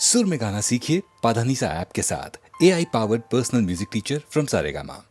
सुर में गाना सीखिए पाधानीसा ऐप के साथ। AI powered personal music teacher from Saregama.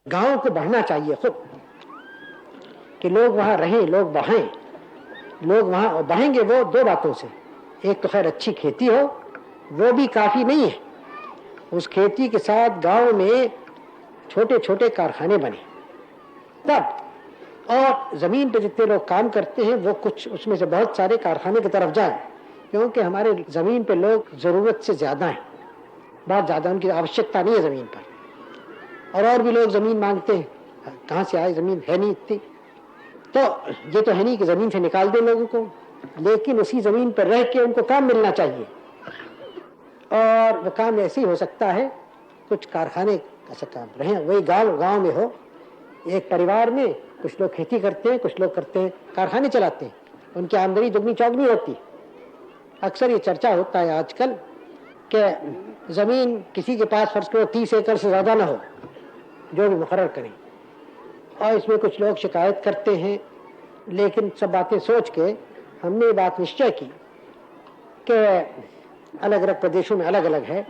गांव को बढ़ना चाहिए खुद, कि लोग वहां रहें, लोग बढ़ें। लोग वहां बढ़ेंगे वो दो बातों से। एक तो खैर अच्छी खेती हो, वो भी काफी नहीं है। उस खेती के साथ गांव में छोटे छोटे कारखाने बने तब, और जमीन पे जितने लोग काम करते हैं वो कुछ उसमें से बहुत सारे कारखाने की तरफ जाए, क्योंकि हमारे जमीन पे लोग जरूरत से ज्यादा हैं, बहुत ज्यादा, उनकी आवश्यकता नहीं है जमीन पर। और भी लोग जमीन मांगते हैं, कहाँ से आए, जमीन है नहीं इतनी। तो ये तो है नहीं कि जमीन से निकाल दे लोगों को, लेकिन उसी जमीन पर रह के उनको काम मिलना चाहिए। और वो काम ऐसे ही हो सकता है, कुछ कारखाने ऐसा काम रहे, वही गांव गांव में हो। एक परिवार में कुछ लोग खेती करते हैं, कुछ लोग करते हैं कारखाने चलाते हैं, उनकी आमदनी दुगनी चौगनी होती। अक्सर ये चर्चा होता है आजकल कि जमीन किसी के पास फर्ज करो 30 एकड़ से ज्यादा ना हो, जो भी मुकर्रर करें। और इसमें कुछ लोग शिकायत करते हैं, लेकिन सब बातें सोच के हमने ये बात निश्चय की कि अलग अलग प्रदेशों में अलग अलग है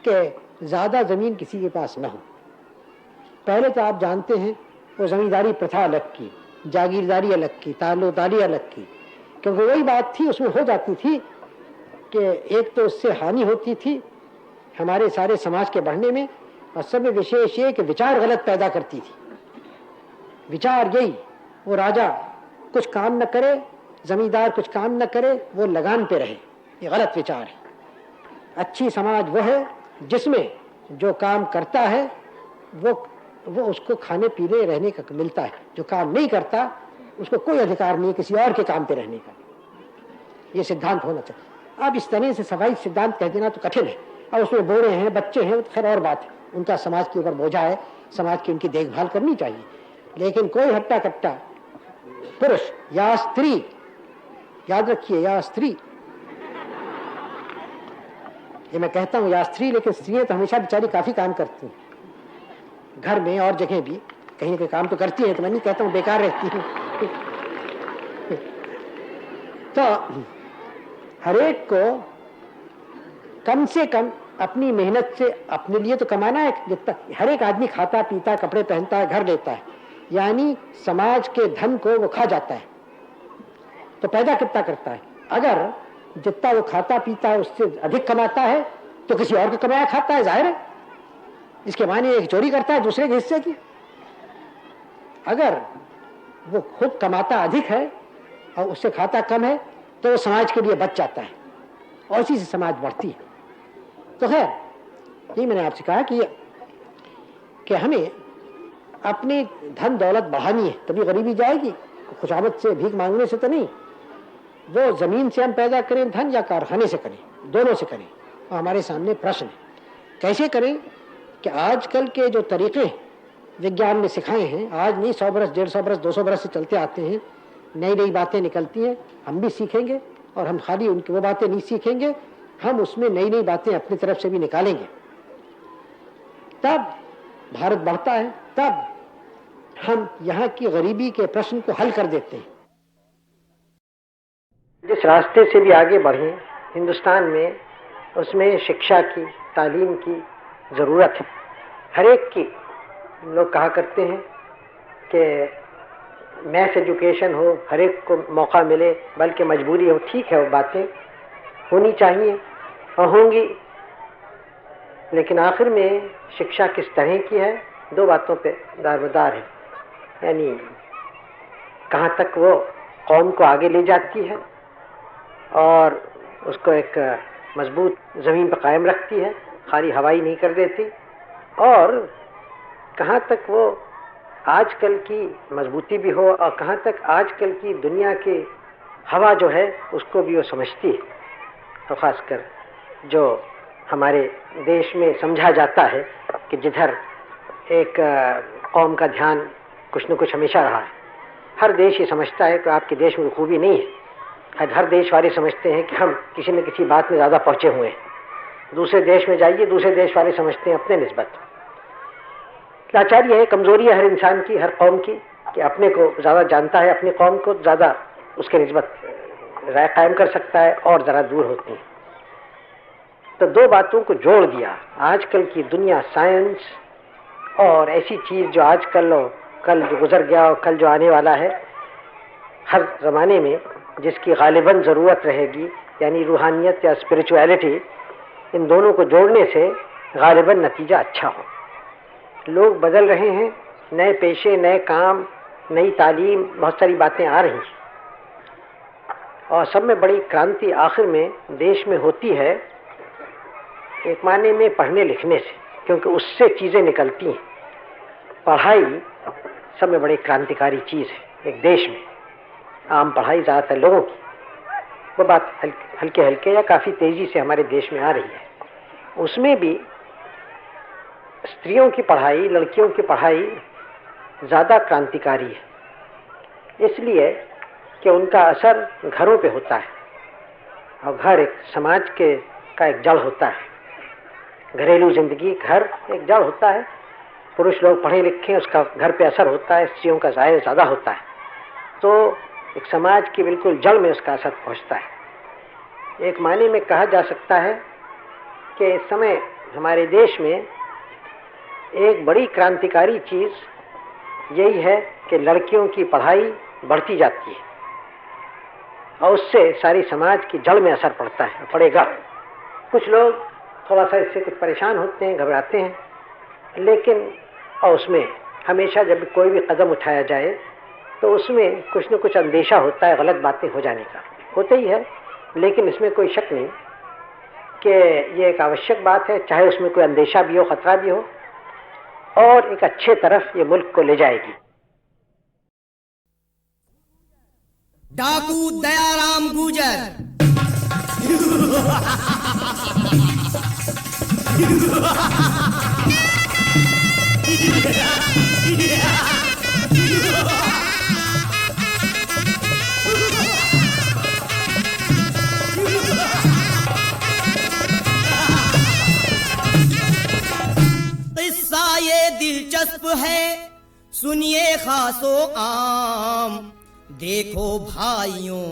कि ज्यादा जमीन किसी के पास न हो। पहले तो आप जानते हैं वो जमींदारी प्रथा अलग की, जागीरदारी अलग की, ताल्लुकदारी अलग की, क्योंकि वही बात थी, उसमें हो जाती थी कि एक तो उससे हानि होती थी हमारे सारे समाज के बढ़ने में, और सब में विशेष ये कि विचार गलत पैदा करती थी। विचार यही, वो राजा कुछ काम न करे, जमींदार कुछ काम न करे, वो लगान पे रहे, ये गलत विचार है। अच्छी समाज वो है जिसमें जो काम करता है वो उसको खाने पीने रहने का मिलता है, जो काम नहीं करता उसको कोई अधिकार नहीं किसी और के काम पे रहने का। ये सिद्धांत होना चाहिए। अब इस तरह से सफाई सिद्धांत कह देना तो कठिन है। अब उसमें बूढ़े हैं, बच्चे हैं, तो खैर और बात है, उनका समाज के ऊपर बोझा है, समाज की उनकी देखभाल करनी चाहिए। लेकिन कोई हट्टा कट्टा पुरुष या स्त्री, याद रखिए या स्त्री, ये मैं कहता हूं या स्त्री, लेकिन स्त्रियां तो हमेशा बेचारी काफी काम करती हैं, घर में और जगह भी कहीं ना कहीं काम तो करती है, तो मैं नहीं कहता हूं बेकार रहती है। तो हरेक को कम से कम अपनी मेहनत से अपने लिए तो कमाना है, जितना हर एक आदमी खाता पीता कपड़े पहनता है, घर लेता है, यानी समाज के धन को वो खा जाता है, तो पैदा कितना करता है? अगर जितना वो खाता पीता है उससे अधिक कमाता है तो किसी और को कमाया खाता है, जाहिर है। इसके माने एक चोरी करता है दूसरे के हिस्से की। अगर वो खुद कमाता अधिक है और उससे खाता कम है तो वो समाज के लिए बच जाता है, और इसी से समाज बढ़ती है। तो खैर यही मैंने आपसे कहा कि हमें अपनी धन दौलत बढ़ानी है, तभी गरीबी जाएगी। खुशामद से भीख मांगने से तो नहीं। वो जमीन से हम पैदा करें धन या कारखाने से करें, दोनों से करें। और हमारे सामने प्रश्न है कैसे करें कि आजकल के जो तरीके विज्ञान ने सिखाए हैं, आज नहीं 100 बरस 150 बरस 200 बरस से चलते आते हैं, नई नई बातें निकलती हैं, हम भी सीखेंगे। और हम खाली उनकी वो बातें नहीं सीखेंगे, हम उसमें नई नई बातें अपनी तरफ से भी निकालेंगे, तब भारत बढ़ता है, तब हम यहाँ की गरीबी के प्रश्न को हल कर देते हैं। जिस रास्ते से भी आगे बढ़े हिंदुस्तान में, उसमें शिक्षा की, तालीम की ज़रूरत है, हर एक की। लोग कहा करते हैं कि मैथ एजुकेशन हो, हर एक को मौका मिले, बल्कि मजबूरी हो। ठीक है, वो बातें होनी चाहिए और होंगी, लेकिन आखिर में शिक्षा किस तरह की है, दो बातों पे दारोमदार है। यानी कहाँ तक वो कौम को आगे ले जाती है और उसको एक मजबूत ज़मीन पर कायम रखती है, खाली हवाई नहीं कर देती, और कहाँ तक वो आजकल की मजबूती भी हो, और कहाँ तक आजकल की दुनिया की हवा जो है उसको भी वो समझती है। तो ख़ासकर जो हमारे देश में समझा जाता है कि जिधर एक कौम का ध्यान कुछ न कुछ हमेशा रहा है। हर देश ये समझता है कि आपके देश में खूबी नहीं है। हर देश वाले समझते हैं कि हम किसी न किसी बात में ज़्यादा पहुँचे हुए हैं। दूसरे देश में जाइए, दूसरे देश वाले समझते हैं अपने निस्बत। लाचारी है, कमज़ोरी है हर इंसान की, हर कौम की, कि अपने को ज़्यादा जानता है, अपनी कौम को ज़्यादा उसके निस्बत राय कायम कर सकता है, और ज़रा दूर होती है। तो दो बातों को जोड़ दिया। आजकल की दुनिया साइंस और ऐसी चीज़ जो आज कल जो गुजर गया और कल जो आने वाला है, हर ज़माने में जिसकी गालिबन ज़रूरत रहेगी, यानी रूहानियत या स्पिरिचुअलिटी, इन दोनों को जोड़ने से गालिबन नतीजा अच्छा हो। लोग बदल रहे हैं, नए पेशे, नए काम, नई तालीम, बहुत सारी बातें आ रही हैं और सब में बड़ी क्रांति आखिर में देश में होती है एक मायने में पढ़ने लिखने से, क्योंकि उससे चीज़ें निकलती हैं। पढ़ाई सब में बड़ी क्रांतिकारी चीज़ है एक देश में। आम पढ़ाई ज़्यादातर लोगों की, वो बात हल्के हल्के या काफ़ी तेज़ी से हमारे देश में आ रही है। उसमें भी स्त्रियों की पढ़ाई, लड़कियों की पढ़ाई ज़्यादा क्रांतिकारी है, इसलिए कि उनका असर घरों पे होता है और घर एक समाज का एक जड़ होता है। घरेलू जिंदगी, घर एक जड़ होता है। पुरुष लोग पढ़े लिखे, उसका घर पे असर होता है, स्त्रियों का ज़ाहिर ज़्यादा होता है, तो एक समाज की बिल्कुल जड़ में उसका असर पहुंचता है। एक मायने में कहा जा सकता है कि इस समय हमारे देश में एक बड़ी क्रांतिकारी चीज़ यही है कि लड़कियों की पढ़ाई बढ़ती जाती है और उससे सारी समाज की जड़ में असर पड़ता है, पड़ेगा। कुछ लोग थोड़ा सा इससे कुछ परेशान होते हैं, घबराते हैं, लेकिन और उसमें हमेशा जब कोई भी कदम उठाया जाए तो उसमें कुछ न कुछ अंदेशा होता है गलत बातें हो जाने का, होते ही है। लेकिन इसमें कोई शक नहीं कि ये एक आवश्यक बात है, चाहे उसमें कोई अंदेशा भी हो, खतरा भी हो, और एक अच्छे तरफ ये मुल्क को ले जाएगी। डाकू दयाराम गुजर किस्सा ये दिलचस्प है, सुनिए खासो आम। देखो भाइयों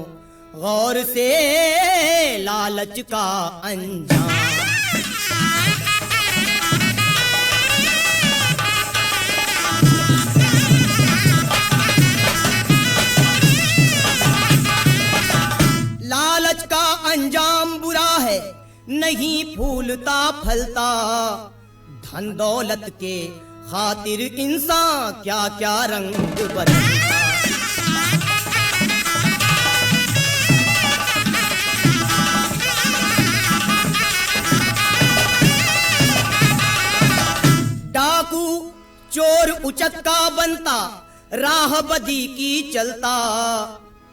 गौर से लालच का अंजाम। लालच का अंजाम बुरा है, नहीं फूलता फलता। धन दौलत के खातिर इंसान क्या क्या रंग बदलता। डाकू चोर उचक्का बनता, राह बदी की चलता।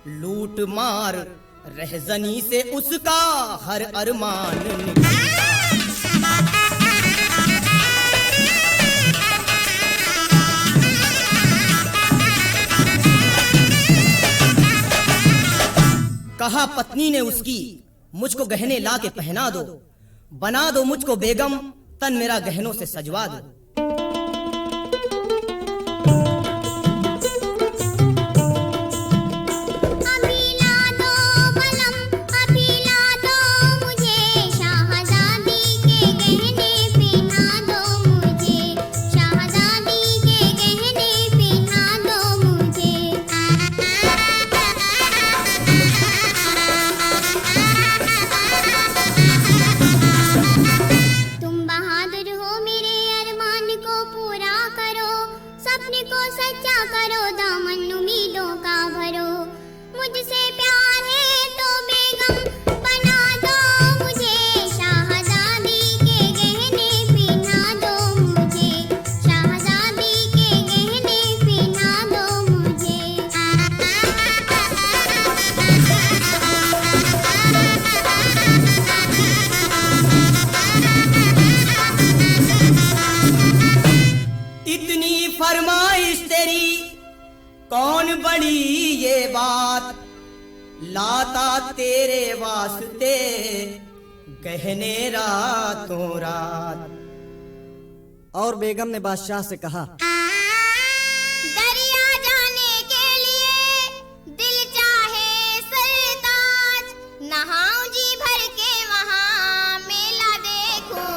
लूट मार रहजनी से उसका हर अरमान निकलता। कहा पत्नी ने उसकी, मुझको गहने ला के पहना दो, बना दो मुझको बेगम, तन मेरा गहनों से सजवा दो। कौन बड़ी ये बात, लाता तेरे वास्ते गहने रातों रात। और बेगम ने बादशाह से कहा, दरिया जाने के लिए दिल चाहे सरताज, नहाऊं जी भर के वहाँ मेला देखूं।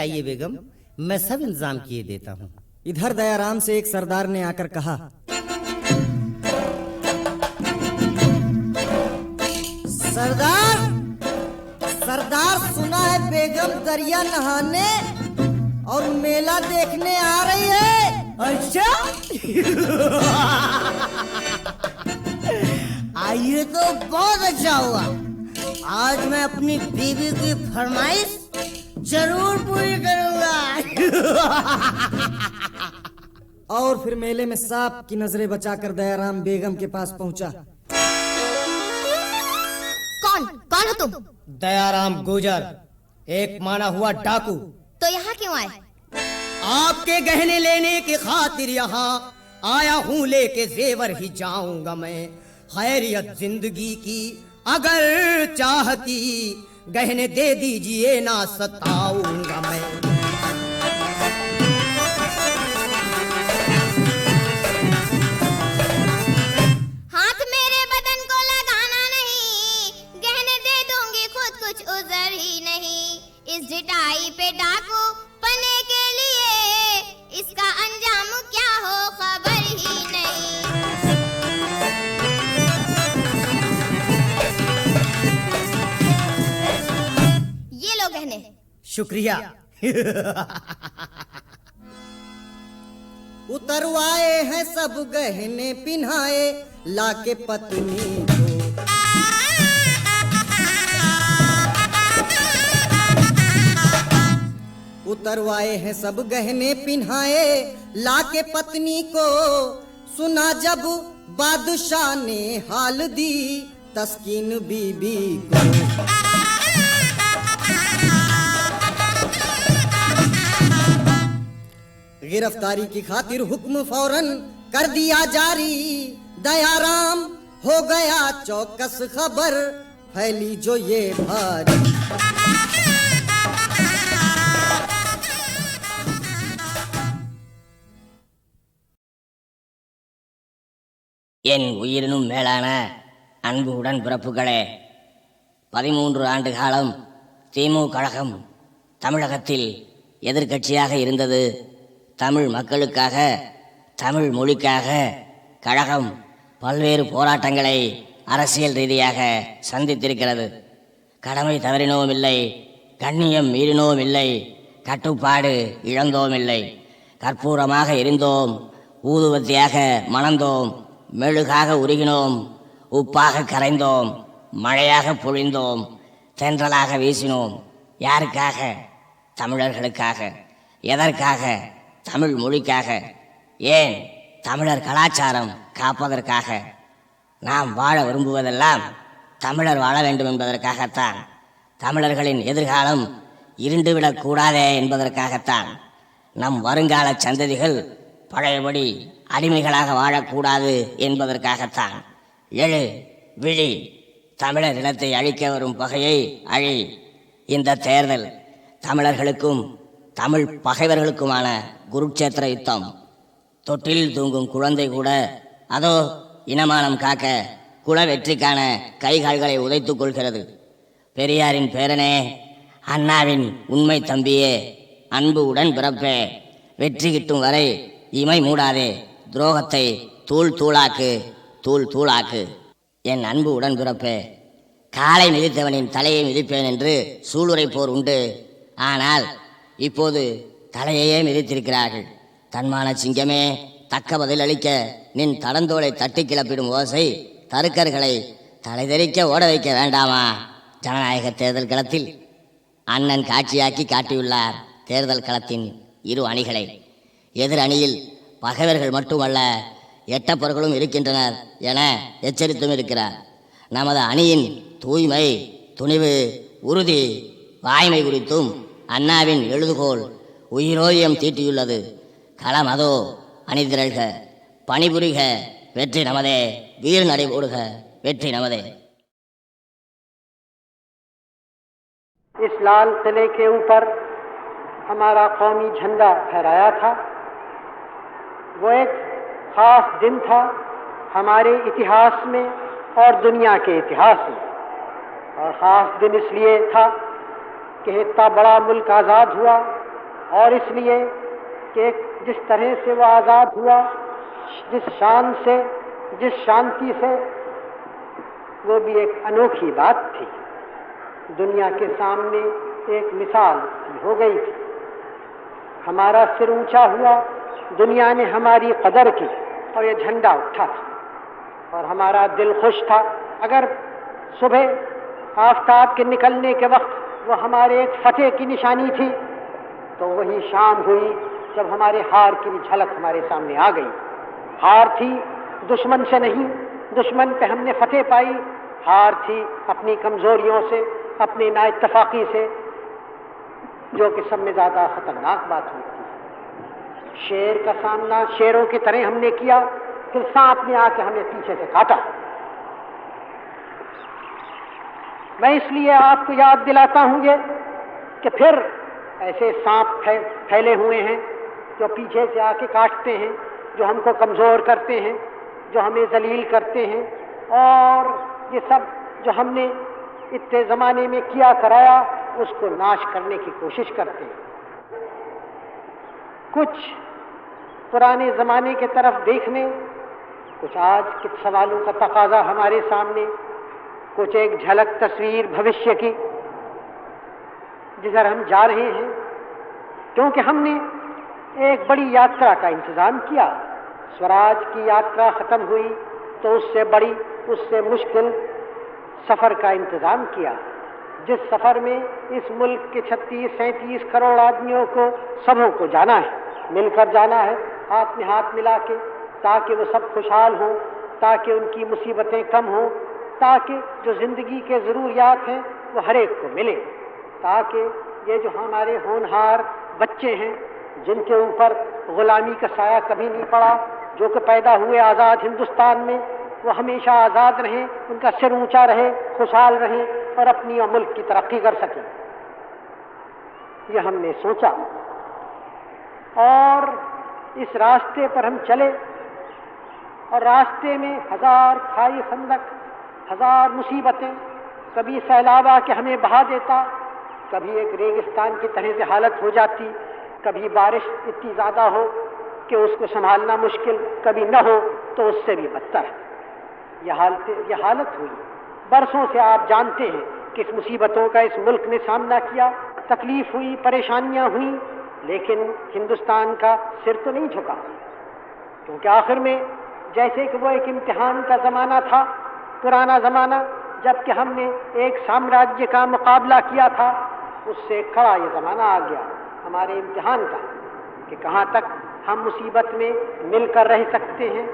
चाहिए बेगम, मैं सब इंतजाम किए देता हूँ। इधर दयाराम से एक सरदार ने आकर कहा, सरदार सरदार, सुना है बेगम दरिया नहाने और मेला देखने आ रही है। अच्छा आइए तो बहुत अच्छा हुआ। आज मैं अपनी बीवी की फरमाइश जरूर पूरी करूंगा। और फिर मेले में सांप की नजरें बचाकर दयाराम बेगम के पास पहुंचा। कौन कौन हो तुम? दयाराम गुजर, एक माना हुआ डाकू। तो यहाँ क्यों आए? आपके गहने लेने की खातिर यहाँ आया हूँ, लेके जेवर ही जाऊंगा मैं। खैरियत जिंदगी की अगर चाहती, गहने दे दीजिए ना सताऊंगा मैं। हाथ मेरे बदन को लगाना नहीं, गहने दे दूंगी खुद कुछ उजर ही नहीं। इस ढिठाई पे डाकू पने के लिए, इसका अंजाम क्या हो खबर ही नहीं। ये लो गहने। शुक्रिया। उतरवाए हैं सब गहने पिन्हाए, लाके पत्नी को। उतरवाए हैं सब गहने पिन्हाए, लाके पत्नी को। सुना जब बादशाह ने हाल दी, तस्कीन बीबी को। गिरफ्तारी की खातिर हुक्म फौरन कर दिया जारी। दयाराम हो गया चौकस, खबर फैली जो ये भारी। என் உயிரினும் மேலான அன்பு உடன்பிறப்புகளே, 13 ஆண்டு காலம் திமுக கழகம் தமிழகத்தில் எதிர்க்கட்சியாக இருந்தது. தமிழ் மக்களுக்காக, தமிழ் மொழிக்காக கழகம் பல்வேறு போராட்டங்களை அரசியல் ரீதியாக சந்தித்திருக்கிறது. கடமை தவறினோம் இல்லை, கண்ணியம் மீறினோம் இல்லை, கட்டுப்பாடு இழந்தோம் இல்லை. கற்பூரமாக எரிந்தோம், ஊதுவத்தியாக மணந்தோம், மெழுகாக உருகினோம், உப்பாக கரைந்தோம், மழையாக பொழிந்தோம், தென்றலாக வீசினோம். யாருக்காக? தமிழர்களுக்காக. எதற்காக? தமிழ் மொழிக்காக. ஏன்? தமிழர் கலாச்சாரம் காப்பதற்காக. நாம் வாழ விரும்புவதெல்லாம் தமிழர் வாழ வேண்டும் என்பதற்காகத்தான். தமிழர்களின் எதிர்காலம் இருண்டுவிடக் கூடாதே என்பதற்காகத்தான். நம் வருங்கால சந்ததிகள் பழையபடி அடிமைகளாக வாழக்கூடாது என்பதற்காகத்தான். எழு, விழி, தமிழர் இனத்தை அழிக்க வரும் பகையை அழி. இந்த தேர்தல் தமிழர்களுக்கும் தமிழ் பகைவர்களுக்குமான குருட்சேத்திர யுத்தம். தொட்டில் தூங்கும் குழந்தை கூட அதோ இனமானம் காக்க, குல வெற்றிக்கான கைகால்களை உதைத்துக் கொள்கிறது. பெரியாரின் பேரனே, அண்ணாவின் உண்மை தம்பியே, அன்பு உடன் பிறப்பே, வெற்றி கிட்டும் வரை இமை மூடாதே, துரோகத்தை தூள் தூளாக்கு, தூள் தூளாக்கு. என் அன்பு உடன் பிறப்பே, காலை மிதித்தவனின் தலையை மிதிப்பேன் என்று சூளுரை போர் உண்டு. ஆனால் இப்போது தலையையே மிதித்திருக்கிறார்கள். தன்மான சிங்கமே, தக்க பதிலளிக்க நின் தடந்தோலை தட்டி கிளப்பிடும் ஓசை தருக்கர்களை தலைதெறிக்க ஓட வைக்க வேண்டாமா? ஜனநாயக தேர்தல் களத்தில் அண்ணன் காட்சியாக்கி காட்டியுள்ளார் தேர்தல் களத்தின் இரு அணிகளை. எதிர் அணியில் பகைவர்கள் மட்டுமல்ல, எட்டப்பொருள்களும் இருக்கின்றனர் என எச்சரித்தும் இருக்கிறார். நமது அணியின் தூய்மை, துணிவு, உறுதி, வாய்மை குறித்தும் அண்ணாவின் எழுதுகோள் உயிரோயம் தீட்டியுள்ளது. களம் அதோ, அணிதிரள்க, பணிபுரிக, வெற்றி நமதே, வீர் நடை ஓடுக, வெற்றி நமதே. इस लाल किले के ऊपर हमारा कौमी झंडा फहराया था। वो एक खास दिन था हमारे इतिहास में और दुनिया के इतिहास में। और ख़ास दिन इसलिए था कि इतना बड़ा मुल्क आज़ाद हुआ, और इसलिए कि जिस तरह से वो आज़ाद हुआ, जिस शान से, जिस शांति से, वो भी एक अनोखी बात थी। दुनिया के सामने एक मिसाल हो गई थी। हमारा सिर ऊंचा हुआ, दुनिया ने हमारी कदर की और ये झंडा उठा था और हमारा दिल खुश था। अगर सुबह आफ्ताब के निकलने के वक्त वो हमारे एक फतेह की निशानी थी, तो वही शाम हुई जब हमारे हार की भी झलक हमारे सामने आ गई। हार थी दुश्मन से नहीं, दुश्मन पे हमने फतेह पाई। हार थी अपनी कमजोरियों से, अपनी नाइत्तफाकी से, जो कि सब में ज्यादा खतरनाक बात होती है। शेर का सामना शेरों की तरह हमने किया, फिर सांप ने आके हमें पीछे से काटा। मैं इसलिए आपको याद दिलाता हूं ये कि फिर ऐसे सांप फैले हुए हैं जो पीछे से आके काटते हैं, जो हमको कमजोर करते हैं, जो हमें जलील करते हैं, और ये सब जो हमने इतने जमाने में किया कराया उसको नाश करने की कोशिश करते हैं। कुछ पुराने जमाने की तरफ देखने, कुछ आज के सवालों का तकाजा हमारे सामने, कुछ एक झलक तस्वीर भविष्य की जिधर हम जा रहे हैं, क्योंकि हमने एक बड़ी यात्रा का इंतजाम किया। स्वराज की यात्रा खत्म हुई तो उससे बड़ी, उससे मुश्किल सफर का इंतजाम किया, जिस सफर में इस मुल्क के 36-37 करोड़ आदमियों को, सबों को जाना है, मिलकर जाना है, हाथ में हाथ मिला के, ताकि वो सब खुशहाल हों, ताकि उनकी मुसीबतें कम हों, ताकि जो जिंदगी के ज़रूरियात हैं वो हर एक को मिले, ताकि ये जो हमारे होनहार बच्चे हैं जिनके ऊपर गुलामी का साया कभी नहीं पड़ा, जो कि पैदा हुए आज़ाद हिंदुस्तान में, वो हमेशा आज़ाद रहें, उनका सिर ऊंचा रहे, खुशहाल रहें और अपनी और मुल्क की तरक्की कर सकें। ये हमने सोचा और इस रास्ते पर हम चले, और रास्ते में हजार खाई खंदक, हजार मुसीबतें, कभी सैलाब आके हमें बहा देता, कभी एक रेगिस्तान की तरह से हालत हो जाती, कभी बारिश इतनी ज़्यादा हो कि उसको संभालना मुश्किल, कभी न हो तो उससे भी बदतर। यह हालत हुई। बरसों से आप जानते हैं कि इस मुसीबतों का इस मुल्क ने सामना किया, तकलीफ हुई, परेशानियां हुई, लेकिन हिंदुस्तान का सिर तो नहीं झुका, क्योंकि आखिर में जैसे कि वो एक इम्तिहान का ज़माना था, पुराना ज़माना, जबकि हमने एक साम्राज्य का मुकाबला किया था, उससे खड़ा ये ज़माना आ गया हमारे इम्तिहान का, कि कहाँ तक हम मुसीबत में मिलकर रह सकते हैं,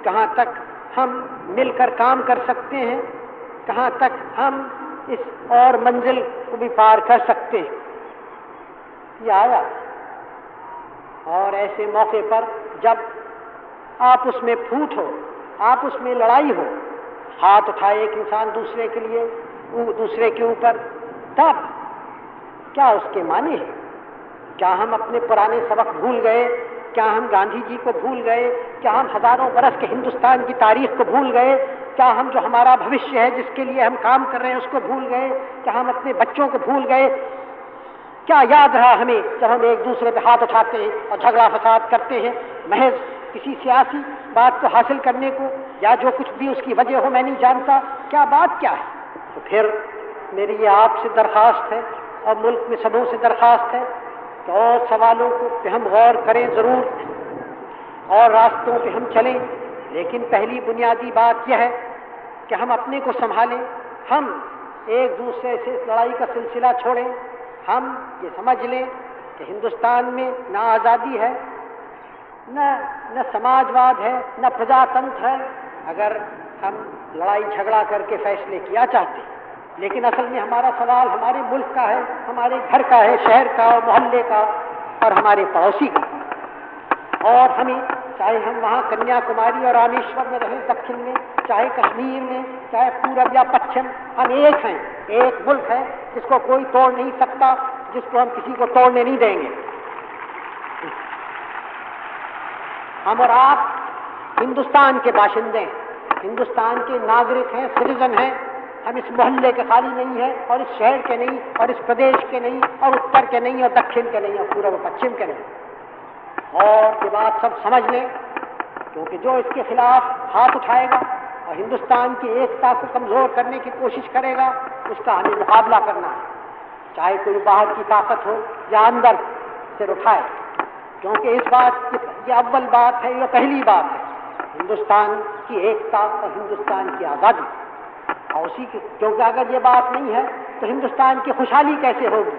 कहाँ तक हम मिलकर काम कर सकते हैं, कहाँ तक हम इस और मंजिल को भी पार कर सकते हैं। ये आया, और ऐसे मौके पर जब आप उसमें फूट हो, आप उसमें लड़ाई हो, हाथ उठाए एक इंसान दूसरे के लिए, दूसरे के ऊपर, तब क्या उसके माने हैं? क्या हम अपने पुराने सबक भूल गए? क्या हम गांधी जी को भूल गए? क्या हम हजारों बरस के हिंदुस्तान की तारीख को भूल गए? क्या हम जो हमारा भविष्य है, जिसके लिए हम काम कर रहे हैं, उसको भूल गए? क्या हम अपने बच्चों को भूल गए? क्या याद रहा हमें जब हम एक दूसरे पे हाथ उठाते हैं और झगड़ा फसाद करते हैं, महज किसी सियासी बात को हासिल करने को, या जो कुछ भी उसकी वजह हो मैं नहीं जानता, क्या बात क्या है? तो फिर मेरी ये आपसे दरख्वास्त है और मुल्क में सबों से दरख्वास्त है कि और सवालों को पे हम गौर करें ज़रूर, और रास्तों पे हम चलें, लेकिन पहली बुनियादी बात यह है कि हम अपने को संभालें, हम एक दूसरे से लड़ाई का सिलसिला छोड़ें, हम ये समझ लें कि हिंदुस्तान में न आज़ादी है, न समाजवाद है, न प्रजातंत्र है, अगर हम लड़ाई झगड़ा करके फैसले किया चाहते हैं। लेकिन असल में हमारा सवाल हमारे मुल्क का है, हमारे घर का है, शहर का, मोहल्ले का और हमारे पड़ोसी का। और हमें, चाहे हम वहाँ कन्याकुमारी और रामेश्वर में रहें दक्षिण में, चाहे कश्मीर में, चाहे पूरब या पश्चिम, हम एक हैं, एक मुल्क है जिसको कोई तोड़ नहीं सकता, जिसको हम किसी को तोड़ने नहीं देंगे। हम और आप हिंदुस्तान के बाशिंदे हैं, हिंदुस्तान के नागरिक हैं, सिटीजन हैं, हम इस मोहल्ले के खाली नहीं है, और इस शहर के नहीं, और इस प्रदेश के नहीं, और उत्तर के नहीं, और दक्षिण के नहीं, और पूर्व पश्चिम के नहीं। और ये बात सब समझ लें, क्योंकि जो इसके खिलाफ हाथ उठाएगा और हिंदुस्तान की एकता को कमजोर करने की कोशिश करेगा, उसका हमें मुकाबला करना है, चाहे कोई बाहर की ताकत हो या अंदर से उठाए। क्योंकि इस बात ये अव्वल बात है, ये पहली बात है, हिंदुस्तान की एकता और हिंदुस्तान की आज़ादी। और उसी की, क्योंकि अगर ये बात नहीं है तो हिंदुस्तान की खुशहाली कैसे होगी?